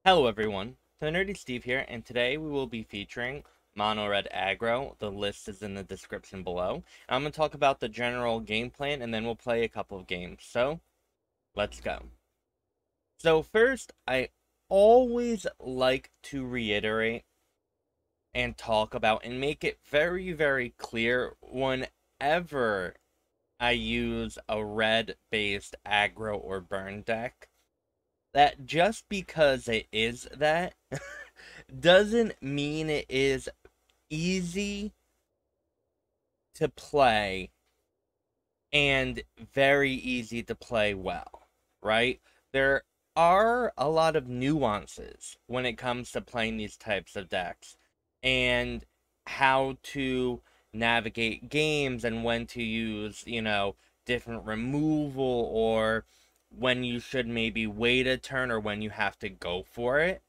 Hello everyone, the Nerdy Steve here, and today we will be featuring Mono Red Aggro. The list is in the description below. I'm going to talk about the general game plan, and then we'll play a couple of games. So, let's go. So first, I always like to reiterate and talk about and make it very, very clear whenever I use a red-based aggro or burn deck, that just because it is that doesn't mean it is easy to play and very easy to play well, right? There are a lot of nuances when it comes to playing these types of decks and how to navigate games and when to use, different removal or when you should maybe wait a turn or when you have to go for it.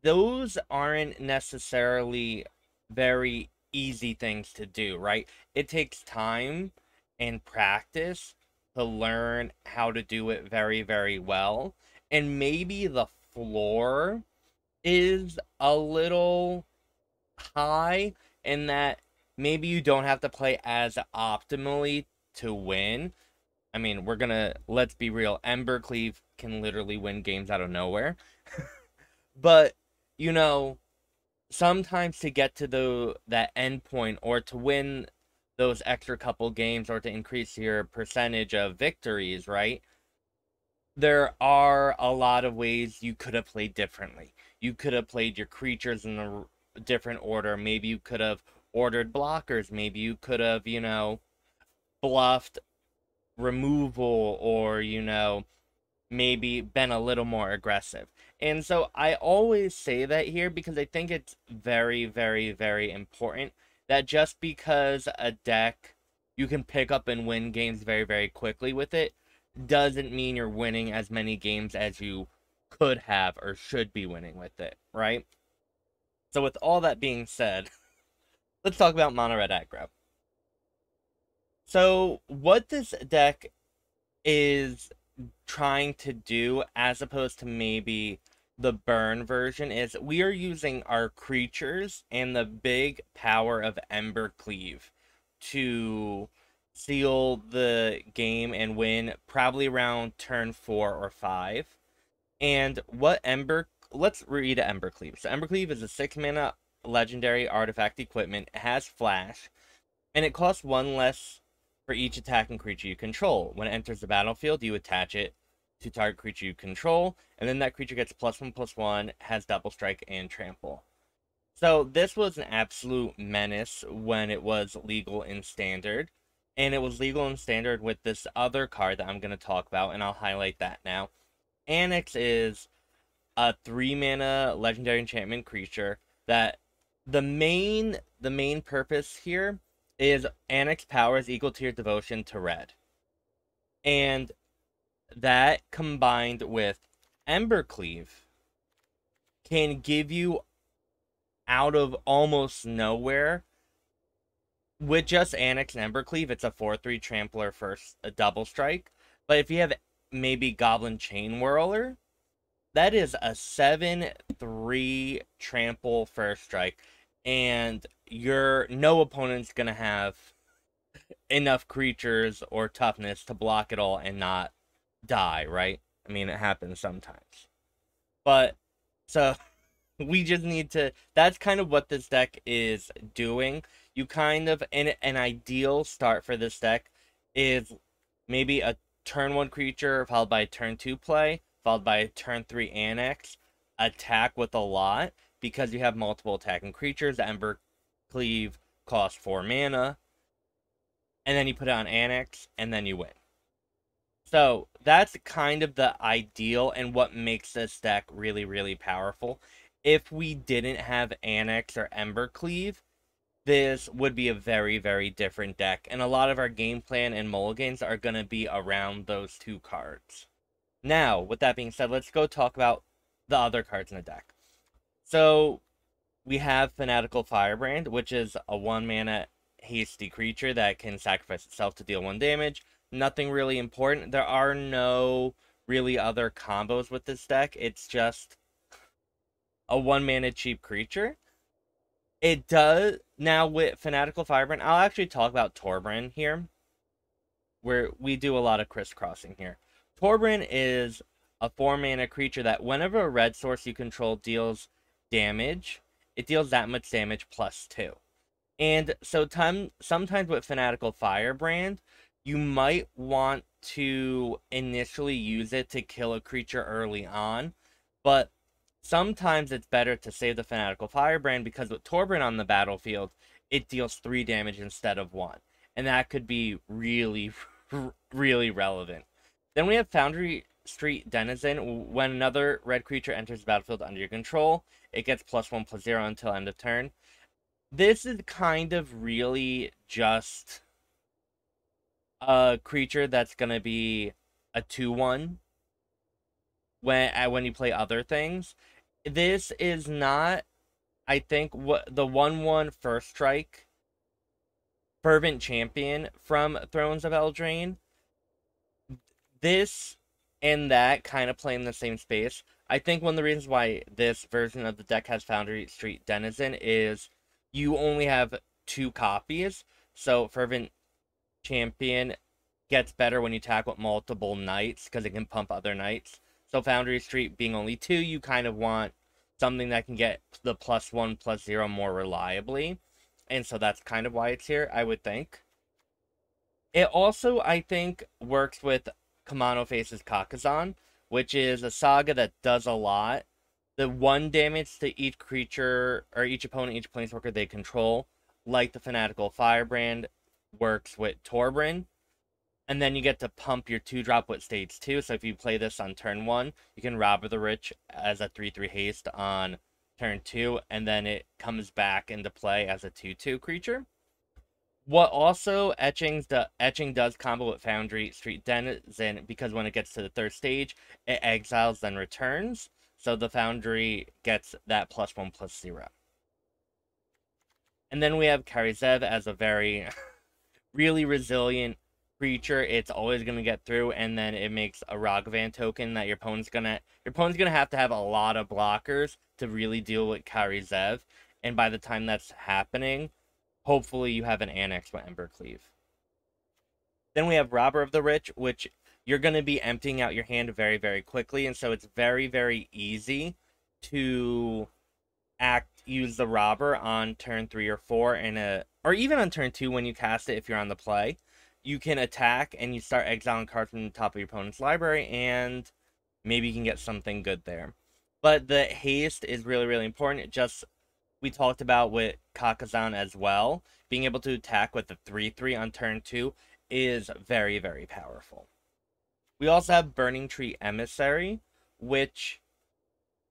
Those aren't necessarily very easy things to do, right? It takes time and practice to learn how to do it very, very well. And maybe the floor is a little high in that maybe you don't have to play as optimally to win. I mean, let's be real, Embercleave can literally win games out of nowhere. But, sometimes to get to that end point or to win those extra couple games or to increase your percentage of victories, right? There are a lot of ways you could have played differently. You could have played your creatures in a different order. Maybe you could have ordered blockers. Maybe you could have, bluffed removal or, maybe been a little more aggressive. And so I always say that here because I think it's very, very, very important that just because a deck you can pick up and win games very, very quickly with it doesn't mean you're winning as many games as you could have or should be winning with it, right? So with all that being said, let's talk about Mono Red Aggro. So what this deck is trying to do, as opposed to maybe the burn version, is we are using our creatures and the big power of Embercleave to seal the game and win probably around turn 4 or 5. And let's read Embercleave. So Embercleave is a 6-mana legendary artifact equipment. It has flash, and it costs 1 less for each attacking creature you control. When it enters the battlefield, you attach it to target creature you control, and then that creature gets +1/+1, has double strike and trample. So this was an absolute menace when it was legal in standard, and it was legal in standard with this other card that I'm going to talk about, and I'll highlight that now. Anax is a 3-mana legendary enchantment creature that the main purpose here is Anax power is equal to your devotion to red. And that combined with Embercleave can give you out of almost nowhere with just Anax and Embercleave. It's a 4/3 trampler first, a double strike. But if you have maybe Goblin Chainwhirler, that is a 7/3 trample first strike. And no opponent's gonna have enough creatures or toughness to block it all and not die, right? I mean, it happens sometimes. But, so, we just need to, that's kind of what this deck is doing. You kind of, an ideal start for this deck is maybe a turn 1 creature, followed by a turn 2 play, followed by a turn 3 Anax, attack with a lot, because you have multiple attacking creatures. Embercleave costs 4 mana, and then you put it on Anax, and then you win. So that's kind of the ideal and what makes this deck really, really powerful. If we didn't have Anax or Embercleave, this would be a very, very different deck, and a lot of our game plan and mulligans are going to be around those 2 cards. Now, with that being said, let's go talk about the other cards in the deck. So, we have Fanatical Firebrand, which is a 1-mana hasty creature that can sacrifice itself to deal 1 damage. Nothing really important. There are no really other combos with this deck. It's just a 1-mana cheap creature. It does, now with Fanatical Firebrand, I'll actually talk about Torbran here, where we do a lot of crisscrossing here. Torbran is a 4-mana creature that whenever a red source you control deals damage, it deals that much damage +2. And so sometimes with Fanatical Firebrand, you might want to initially use it to kill a creature early on, but sometimes it's better to save the Fanatical Firebrand because with Torbran on the battlefield, it deals 3 damage instead of 1. And that could be really, really relevant. Then we have Foundry Street Denizen. When another red creature enters the battlefield under your control, it gets +1/+0 until end of turn. This is kind of really just a creature that's going to be a 2/1 when you play other things. This is not, I think, what the 1/1 first strike Fervent Champion from Thrones of Eldraine. This and that kind of play in the same space. I think one of the reasons why this version of the deck has Foundry Street Denizen is you only have 2 copies, so Fervent Champion gets better when you attack with multiple knights because it can pump other knights. So Foundry Street being only 2, you kind of want something that can get the +1/+0 more reliably. And so that's kind of why it's here, I would think. It also, I think, works with Kumano Faces Kakkazan, which is a saga that does a lot. The 1 damage to each creature, or each opponent, each planeswalker they control, like the Fanatical Firebrand, works with Torbran. And then you get to pump your 2-drop with stage 2. So if you play this on turn 1, you can Rob of the Rich as a 3/3 haste on turn 2, and then it comes back into play as a 2/2 creature. What also Etching does combo with Foundry Street Denizen, because when it gets to the 3rd stage, it exiles then returns. So the Foundry gets that +1/+0. And then we have Kari as a very really resilient creature. It's always going to get through, and then it makes a Ragavan token that your opponent's gonna have to have a lot of blockers to really deal with Kari. And by the time that's happening, hopefully you have an Anax with Embercleave. Then we have Robber of the Rich, which you're going to be emptying out your hand very, very quickly, and so it's very, very easy to use the Robber on turn 3 or 4, or even on turn 2 when you cast it if you're on the play. You can attack and you start exiling cards from the top of your opponent's library, and maybe you can get something good there. But the haste is really, really important. We talked about with Kakkazan as well. Being able to attack with the 3/3 on turn 2 is very, very powerful. We also have Burning-Tree Emissary, which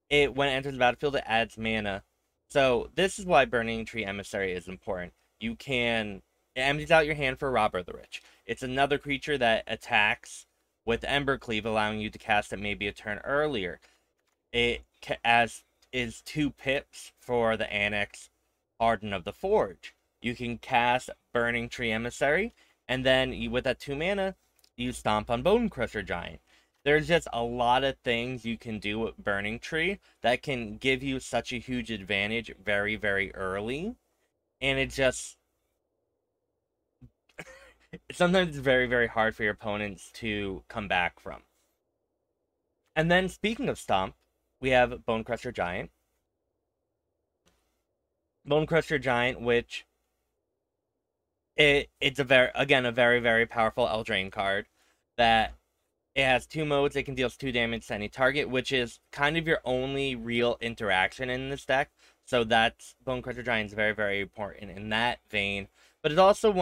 when it enters the battlefield, it adds mana. So this is why Burning-Tree Emissary is important. It empties out your hand for Robber of the Rich. It's another creature that attacks with Embercleave, allowing you to cast it maybe a turn earlier. It is 2 pips for the Anax Hardened of the Forge. You can cast Burning-Tree Emissary, and then with that 2 mana, you stomp on Bonecrusher Giant. There's just a lot of things you can do with Burning-Tree that can give you such a huge advantage very, very early. And it just sometimes it's very, very hard for your opponents to come back from. And then, speaking of Stomp, we have Bonecrusher Giant. Bonecrusher Giant, which it's a very, very powerful Eldraine card that it has 2 modes. It can deal 2 damage to any target, which is kind of your only real interaction in this deck. So that's Bonecrusher Giant is very, very important in that vein. But it's also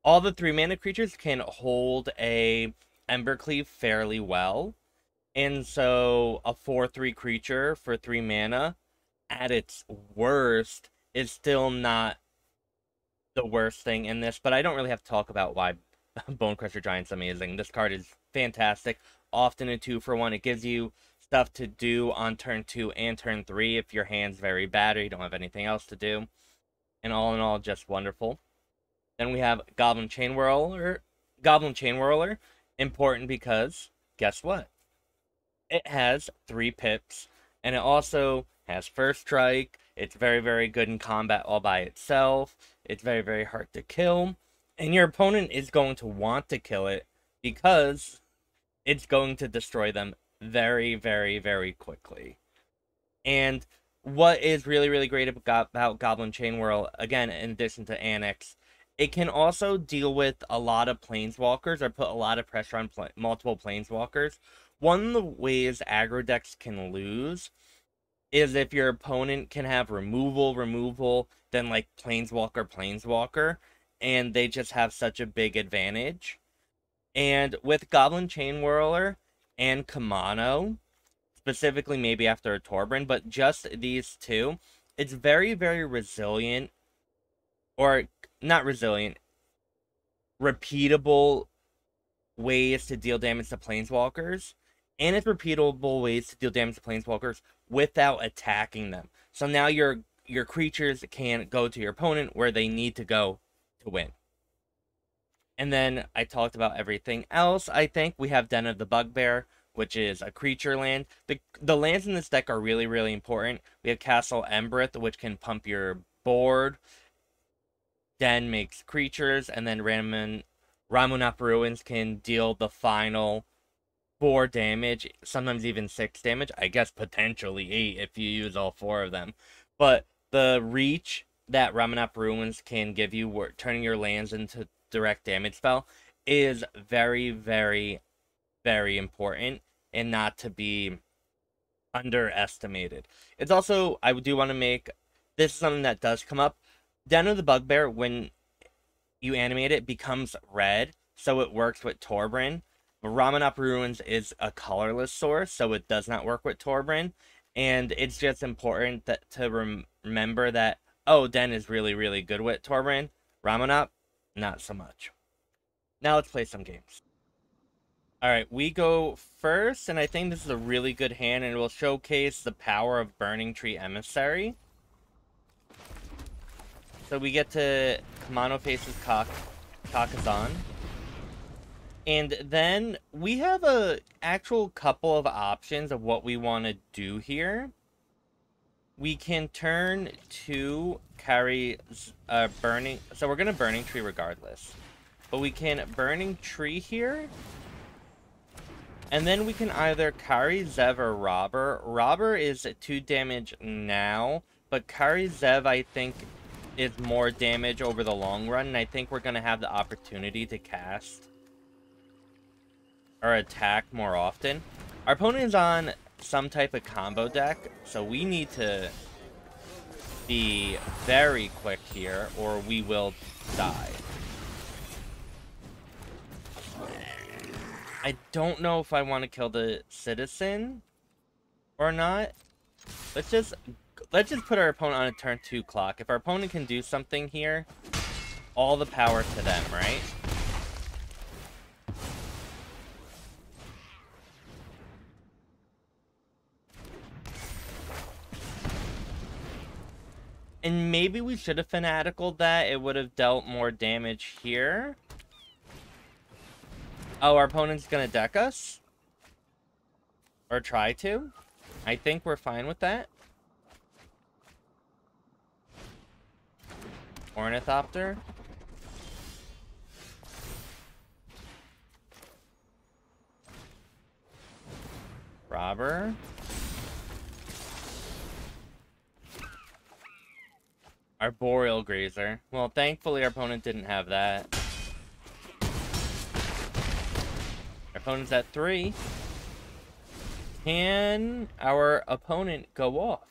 all the 3-mana creatures can hold a Embercleave fairly well. And so a 4/3 creature for 3 mana at its worst is still not the worst thing in this, but I don't really have to talk about why Bonecrusher Giant's amazing. This card is fantastic, often a 2-for-1. It gives you stuff to do on turn 2 and turn 3 if your hand's very bad or you don't have anything else to do. And all in all, just wonderful. Then we have Goblin Chainwhirler. Important because, guess what? It has 3 pips, and it also has first strike. It's very, very good in combat all by itself. It's very, very hard to kill. And your opponent is going to want to kill it because it's going to destroy them very, very, very quickly. And what is really, really great about Goblin Chainwhirler, again, in addition to Anax, it can also deal with a lot of planeswalkers or put a lot of pressure on multiple planeswalkers. One of the ways aggro decks can lose is if your opponent can have removal, then like planeswalker, and they just have such a big advantage. And with Goblin Chainwhirler and Kumano, specifically maybe after a Torbran, but just these two, it's very, very resilient, or not resilient, repeatable ways to deal damage to planeswalkers, and it's repeatable ways to deal damage to planeswalkers without attacking them. So now your creatures can go to your opponent where they need to go to win. And then I talked about everything else. I think we have Den of the Bugbear, which is a creature land. The lands in this deck are really, really important. We have Castle Embereth, which can pump your board. Den makes creatures, and then Ramunap Ruins can deal the final 4 damage, sometimes even 6 damage. I guess potentially 8 if you use all 4 of them. But the reach that Ramunap Ruins can give you, turning your lands into direct damage spell, is very, very, very important and not to be underestimated. It's also, I do want to make, this is something that does come up. Den of the Bugbear, when you animate it, becomes red, so it works with Torbran. But Ramunap Ruins is a colorless source, so it does not work with Torbran. And it's just important to remember that, oh, Den is really, really good with Torbran. Ramunap, not so much. Now let's play some games. Alright, we go first, and I think this is a really good hand, and it will showcase the power of Burning-Tree Emissary. So we get to Kumano faces Kakkazan. And then we have a actual couple of options of what we want to do here. We can turn to Kari's Burning... So we're going to Burning-Tree regardless. But we can Burning-Tree here. And then we can either Kari, Zev, or Robber. Robber is 2 damage now. But Kari, Zev, I think, is more damage over the long run. And I think we're going to have the opportunity to cast or attack more often. Our opponent is on some type of combo deck, so we need to be very quick here or we will die. I don't know if I want to kill the citizen or not. Let's just put our opponent on a turn 2 clock. If our opponent can do something here, all the power to them, right? And maybe we should have Fanaticaled that. It would have dealt more damage here. Oh, our opponent's gonna deck us? Or try to? I think we're fine with that. Ornithopter. Robber. Our Boreal Grazer. Well, thankfully our opponent didn't have that. Our opponent's at 3. Can our opponent go off?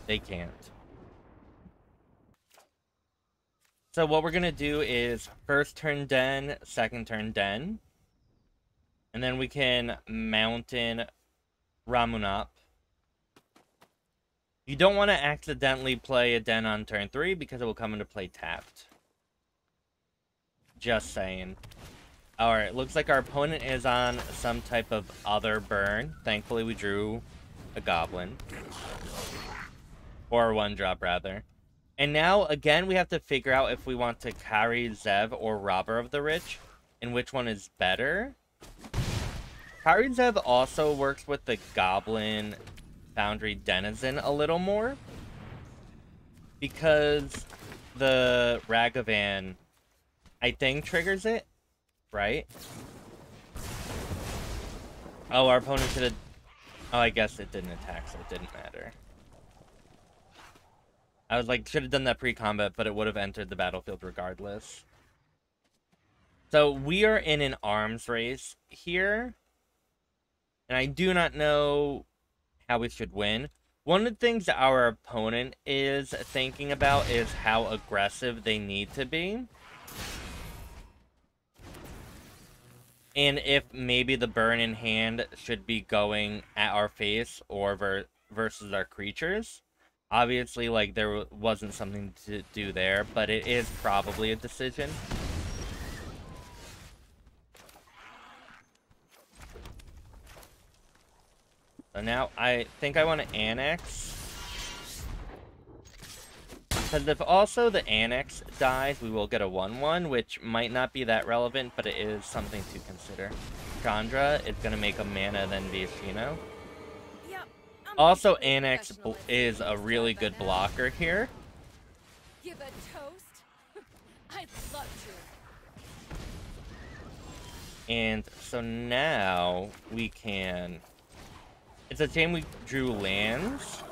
They can't. So what we're gonna do is first turn Den, second turn Den. And then we can Mountain Ramunap. You don't want to accidentally play a Den on turn 3 because it will come into play tapped. Just saying. Alright, looks like our opponent is on some type of other burn. Thankfully we drew a Goblin. Or a 1-drop, rather. And now, again, we have to figure out if we want to Kari, Zev, or Robber of the Rich, and which one is better. Kari Zev also works with the Goblin Foundry Denizen a little more, because the Ragavan, I think, triggers it, right? Oh, our opponent should have... Oh, I guess it didn't attack, so it didn't matter. I was like, should have done that pre-combat, but it would have entered the battlefield regardless. So we are in an arms race here. And I do not know how we should win. One of the things our opponent is thinking about is how aggressive they need to be. And if maybe the burn in hand should be going at our face or versus our creatures. Obviously, like, there wasn't something to do there, but it is probably a decision. So now I think I want to Anax. Because if also the Anax dies, we will get a 1-1, which might not be that relevant, but it is something to consider. Chandra is going to make a mana, then Viashino. Also, Anax is a really good blocker here. Give a toast? I'd love to. And so now we can... It's a shame we drew lands,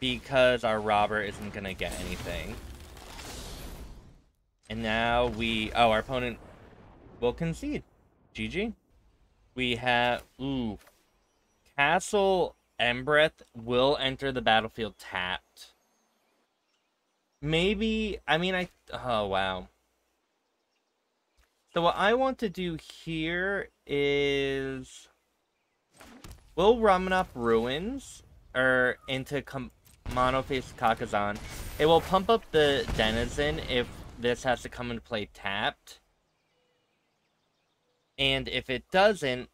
because our robber isn't going to get anything. And now we... Oh, our opponent will concede. GG. We have... Ooh. Castle Embereth will enter the battlefield tapped. Maybe... I mean, Oh, wow. So what I want to do here is... Will Ramunap Ruins or into Kumano face Kakkazan. It will pump up the Denizen if this has to come into play tapped. And if it doesn't,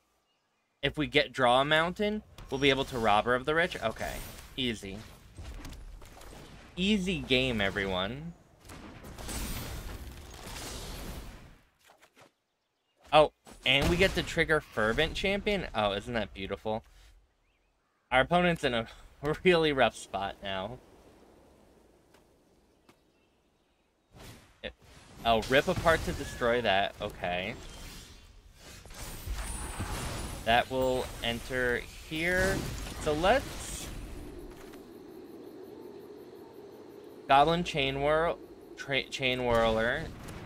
if we get draw a mountain, we'll be able to Robber of the Rich. Okay, easy. Easy game, everyone. Oh, and we get to trigger Fervent Champion. Oh, isn't that beautiful? Our opponent's in a really rough spot now. Oh, rip apart to destroy that. Okay. That will enter here. So let's... Goblin Chainwhirler.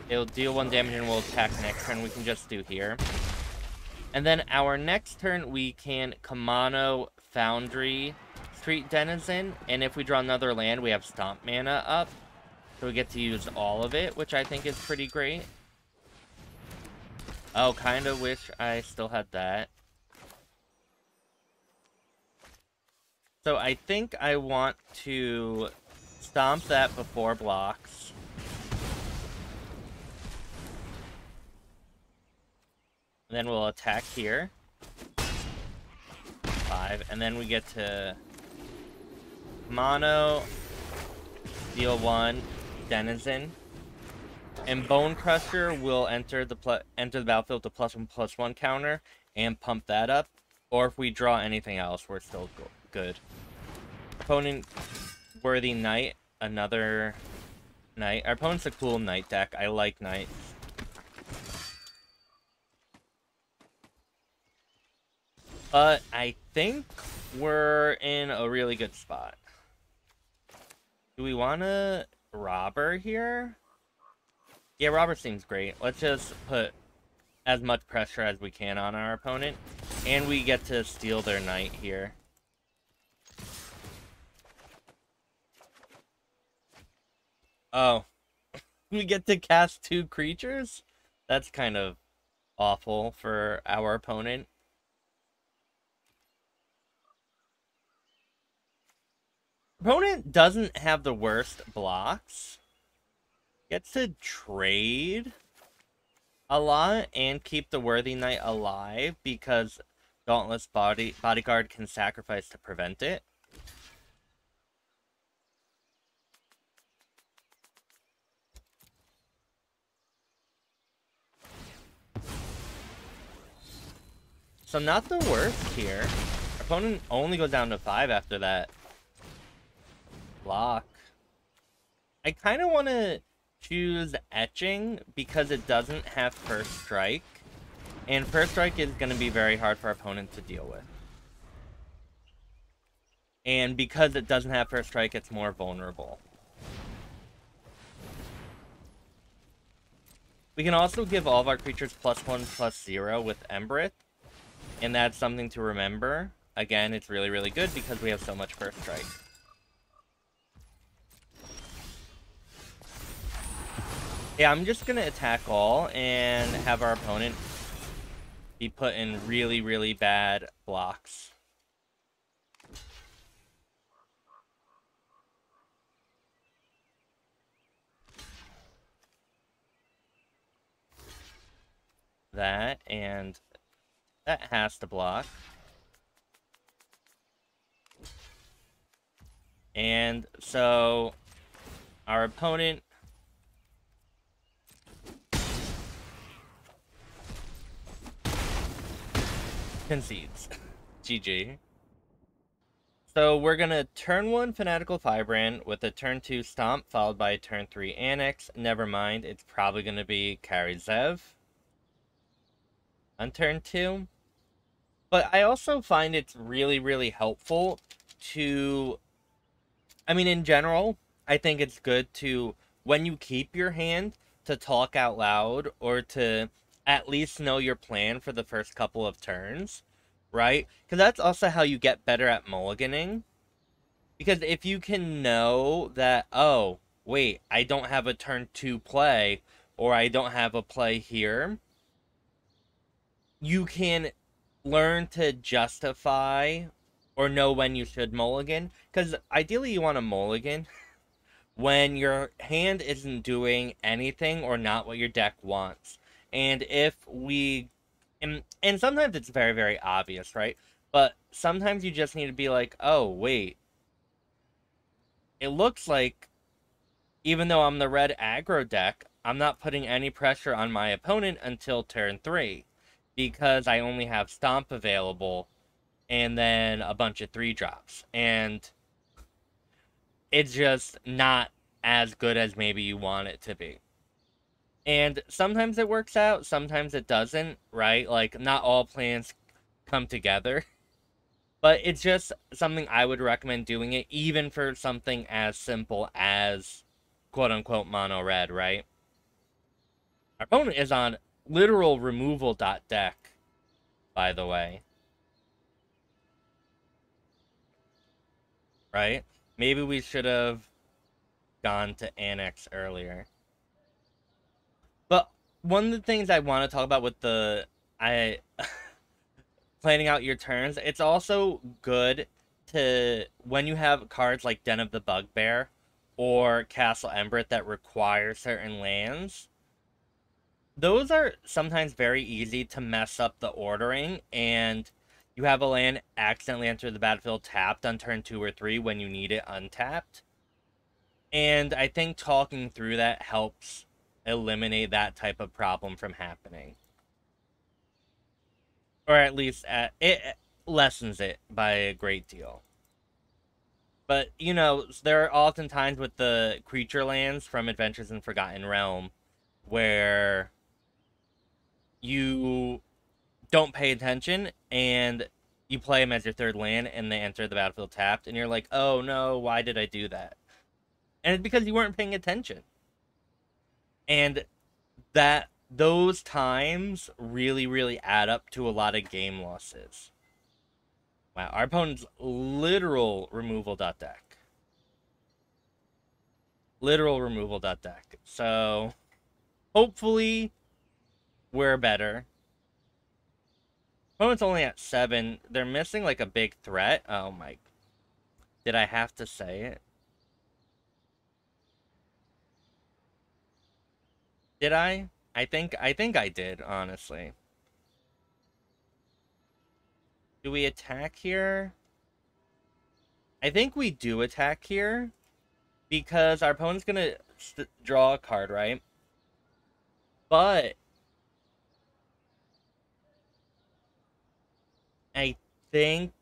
It'll deal 1 damage and will attack next turn. We can just do here. And then our next turn, we can Kumano Foundry Street Denizen. And if we draw another land, we have Stomp mana up. So we get to use all of it, which I think is pretty great. Oh, kind of wish I still had that. So I think I want to Stomp that before blocks. Then we'll attack here. 5. And then we get to Mono, deal 1, Denizen. And Bonecrusher will enter the battlefield to +1/+1 counter and pump that up. Or if we draw anything else, we're still good. Opponent, Worthy Knight, another Knight. Our opponent's a cool Knight deck. I like Knights. But I think we're in a really good spot. Do we want to Robber here? Yeah, Robber seems great. Let's just put as much pressure as we can on our opponent. And we get to steal their Knight here. Oh. We get to cast 2 creatures? That's kind of awful for our opponent. Opponent doesn't have the worst blocks. Gets to trade a lot and keep the Worthy Knight alive because Dauntless Bodyguard can sacrifice to prevent it. So not the worst here. Our opponent only goes down to 5 after that block. I kind of want to choose Etching because it doesn't have First Strike. And First Strike is going to be very hard for our opponent to deal with. And because it doesn't have First Strike, it's more vulnerable. We can also give all of our creatures +1/+0 with Embereth. And that's something to remember. Again, it's really, really good because we have so much First Strike. Yeah, I'm just going to attack all and have our opponent be put in really, really bad blocks. That, and that has to block. And so our opponent concedes. GG. So we're gonna turn 1 Fanatical Firebrand with a turn 2 Stomp, followed by a turn 3 Anax. Never mind, it's probably gonna be Kari Zev on turn 2. But I also find it's really, really helpful to... I mean, in general, I think it's good to, when you keep your hand, to talk out loud, or to at least know your plan for the first couple of turns, right? Because that's also how you get better at mulliganing. Because if you can know that, oh, wait, I don't have a turn 2 play, or I don't have a play here, you can learn to justify or know when you should mulligan. Because ideally you want to mulligan when your hand isn't doing anything or not what your deck wants. And if we... And sometimes it's very, very obvious, right? But sometimes you just need to be like, oh, wait. It looks like, even though I'm the red aggro deck, I'm not putting any pressure on my opponent until turn 3. Because I only have Stomp available, and then a bunch of 3-drops. And it's just not as good as maybe you want it to be. And sometimes it works out, sometimes it doesn't, right? Like, not all plans come together. But it's just something I would recommend doing it, even for something as simple as quote-unquote mono red, right? Our opponent is on literal removal deck, by the way. Right? Maybe we should have gone to Anax earlier. But one of the things I want to talk about with the planning out your turns, it's also good to, when you have cards like Den of the Bugbear or Castle Embereth that require certain lands, those are sometimes very easy to mess up the ordering, and you have a land accidentally enter the battlefield tapped on turn 2 or 3 when you need it untapped. And I think talking through that helps eliminate that type of problem from happening. Or at least it lessens it by a great deal. But, you know, there are often times with the creature lands from Adventures in Forgotten Realm where you don't pay attention and you play them as your 3rd land and they enter the battlefield tapped, and you're like, oh no, why did I do that? And it's because you weren't paying attention. And those times really, really add up to a lot of game losses. Wow, our opponent's literal removal deck. Literal removal deck. So, hopefully, we're better. Opponent's only at 7. They're missing, like, a big threat. Oh, my... Did I have to say it? Did I? I think I did, honestly. Do we attack here? I think we do attack here, because our opponent's gonna draw a card, right? But I think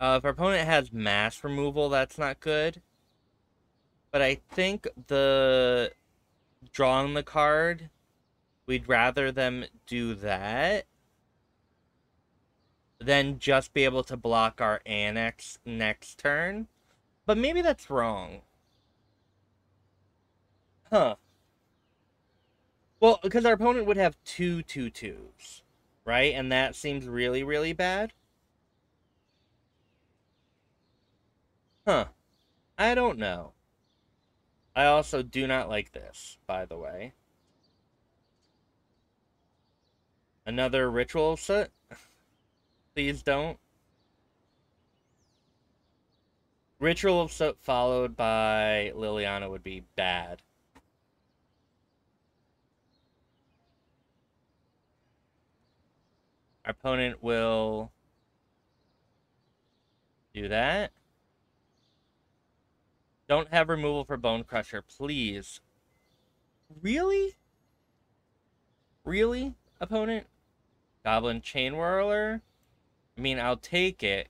if our opponent has mass removal, that's not good. But I think the drawing the card, we'd rather them do that than just be able to block our Anax next turn. But maybe that's wrong. Huh. Well, because our opponent would have 2/2/2s, right? And that seems really, really bad. Huh. I don't know. I also do not like this, by the way. Another ritual set? Please don't. Ritual set followed by Liliana would be bad. Our opponent will do that. Don't have removal for Bonecrusher, please. Really? Really, opponent? Goblin Chainwhirler? I mean, I'll take it.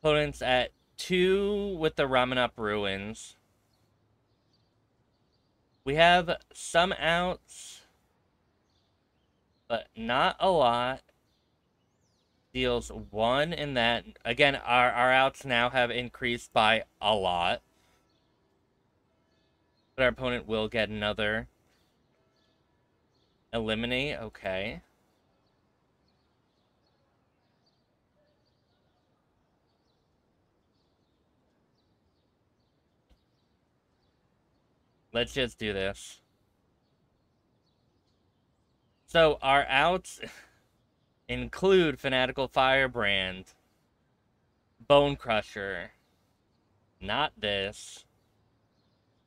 Opponent's at 2 with the Ramunap Ruins. We have some outs, but not a lot. Deals 1 in that. Again, our outs now have increased by a lot. But our opponent will get another. Eliminate, okay. Let's just do this. So, our outs include Fanatical Firebrand, Bonecrusher, not this,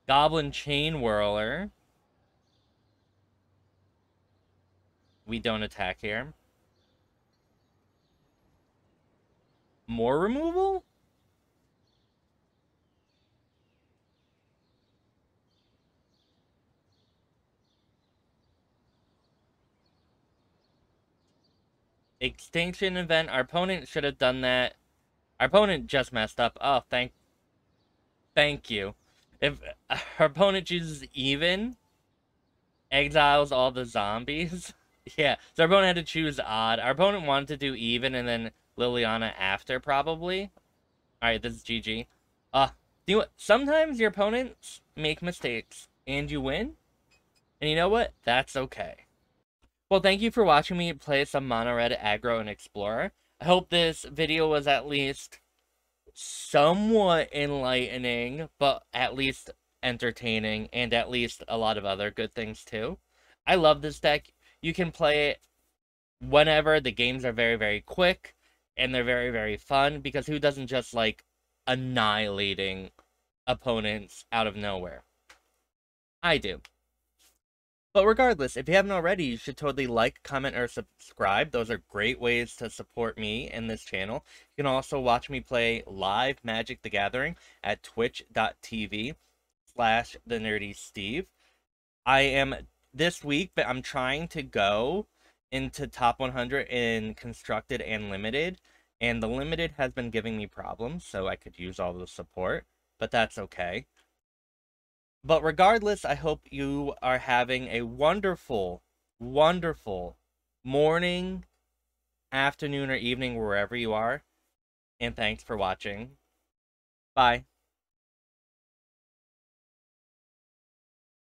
Goblin Chainwhirler. We don't attack here. More removal? Extinction event. Our opponent should have done that. Our opponent just messed up. Oh, thank you. If our opponent chooses even, exiles all the zombies. Yeah, so our opponent had to choose odd. Our opponent wanted to do even and then Liliana after, probably. Alright, this is GG. You know what? Sometimes your opponents make mistakes, and you win. And you know what? That's okay. Well, thank you for watching me play some Mono Red Aggro and Explorer. I hope this video was at least somewhat enlightening, but at least entertaining, and at least a lot of other good things too. I love this deck. You can play it whenever. The games are very, very quick, and they're very, very fun, because who doesn't just like annihilating opponents out of nowhere? I do. But regardless, if you haven't already, you should totally like, comment, or subscribe. Those are great ways to support me and this channel. You can also watch me play live Magic the Gathering at twitch.tv/thenerdysteve. I am, this week, but I'm trying to go into top 100 in Constructed and Limited. And the Limited has been giving me problems, so I could use all the support. But that's okay. But regardless, I hope you are having a wonderful, wonderful morning, afternoon, or evening, wherever you are. And thanks for watching. Bye.